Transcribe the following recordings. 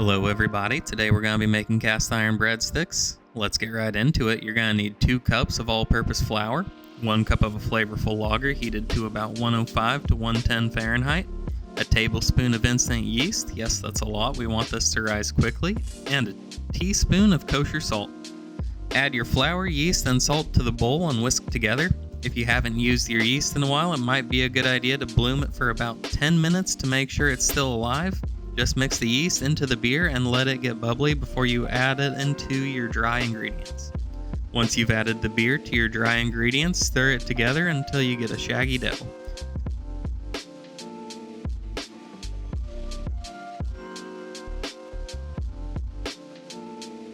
Hello everybody, today we're going to be making cast iron breadsticks. Let's get right into it. You're going to need 2 cups of all-purpose flour, 1 cup of a flavorful lager heated to about 105 to 110 Fahrenheit, a tablespoon of instant yeast, yes that's a lot, we want this to rise quickly, and a teaspoon of kosher salt. Add your flour, yeast, and salt to the bowl and whisk together. If you haven't used your yeast in a while, it might be a good idea to bloom it for about 10 minutes to make sure it's still alive. Just mix the yeast into the beer and let it get bubbly before you add it into your dry ingredients. Once you've added the beer to your dry ingredients, stir it together until you get a shaggy dough.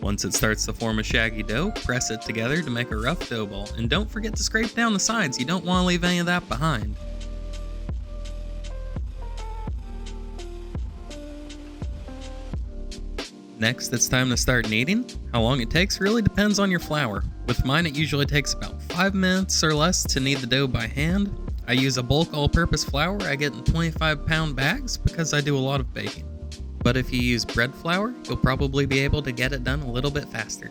Once it starts to form a shaggy dough, press it together to make a rough dough ball, and don't forget to scrape down the sides, you don't want to leave any of that behind. Next, it's time to start kneading. How long it takes really depends on your flour. With mine, it usually takes about 5 minutes or less to knead the dough by hand. I use a bulk all-purpose flour I get in 25-pound bags because I do a lot of baking. But if you use bread flour, you'll probably be able to get it done a little bit faster.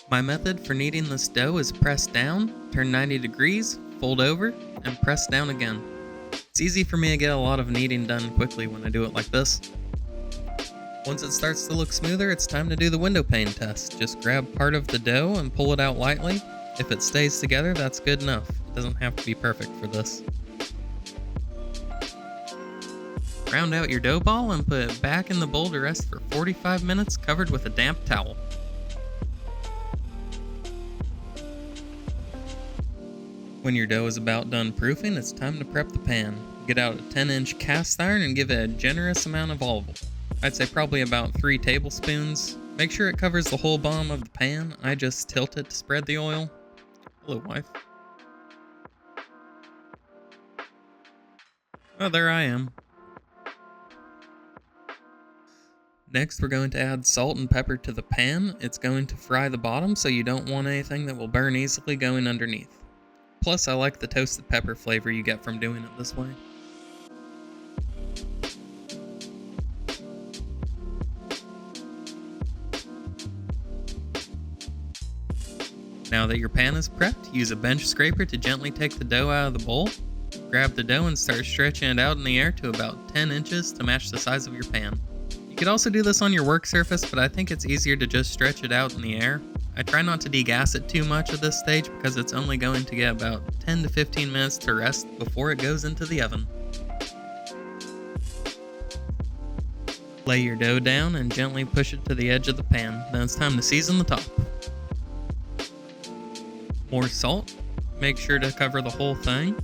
My method for kneading this dough is press down, turn 90 degrees, fold over, and press down again. It's easy for me to get a lot of kneading done quickly when I do it like this. Once it starts to look smoother, it's time to do the window pane test. Just grab part of the dough and pull it out lightly. If it stays together, that's good enough. It doesn't have to be perfect for this. Round out your dough ball and put it back in the bowl to rest for 45 minutes covered with a damp towel. When your dough is about done proofing, it's time to prep the pan. Get out a 10-inch cast iron and give it a generous amount of olive oil. I'd say probably about 3 tablespoons. Make sure it covers the whole bottom of the pan. I just tilt it to spread the oil. Hello, wife. Oh, there I am. Next, we're going to add salt and pepper to the pan. It's going to fry the bottom, so you don't want anything that will burn easily going underneath. Plus, I like the toasted pepper flavor you get from doing it this way. Now that your pan is prepped, use a bench scraper to gently take the dough out of the bowl. Grab the dough and start stretching it out in the air to about 10 inches to match the size of your pan. You could also do this on your work surface, but I think it's easier to just stretch it out in the air. I try not to degas it too much at this stage because it's only going to get about 10 to 15 minutes to rest before it goes into the oven. Lay your dough down and gently push it to the edge of the pan. Then it's time to season the top. More salt, make sure to cover the whole thing.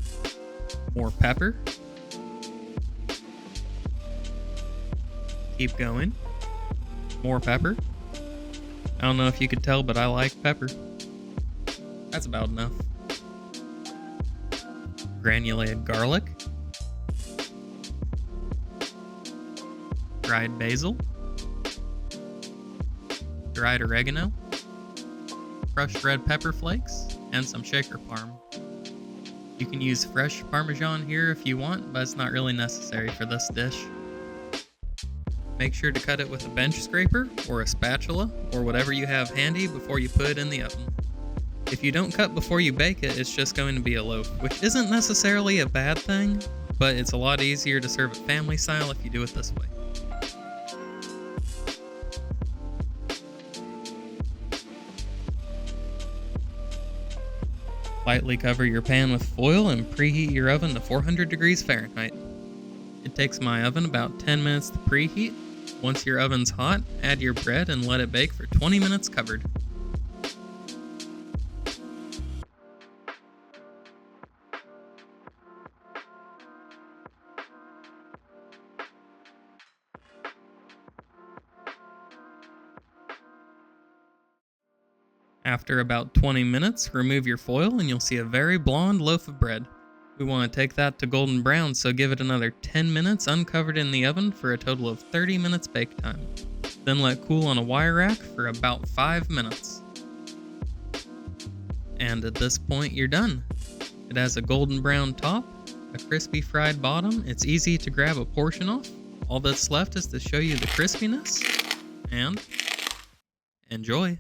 More pepper. Keep going. More pepper. I don't know if you could tell, but I like pepper. That's about enough. Granulated garlic. Dried basil. Dried oregano. Crushed red pepper flakes. And some shaker parm. You can use fresh Parmesan here if you want, but it's not really necessary for this dish. Make sure to cut it with a bench scraper or a spatula or whatever you have handy before you put it in the oven. If you don't cut before you bake it, it's just going to be a loaf, which isn't necessarily a bad thing, but it's a lot easier to serve it family style if you do it this way. Lightly cover your pan with foil and preheat your oven to 400 degrees Fahrenheit. It takes my oven about 10 minutes to preheat. Once your oven's hot, add your bread and let it bake for 20 minutes covered. After about 20 minutes, remove your foil and you'll see a very blonde loaf of bread. We want to take that to golden brown, so give it another 10 minutes uncovered in the oven for a total of 30 minutes bake time. Then let cool on a wire rack for about 5 minutes. And at this point, you're done. It has a golden brown top, a crispy fried bottom. It's easy to grab a portion off. All that's left is to show you the crispiness. and enjoy.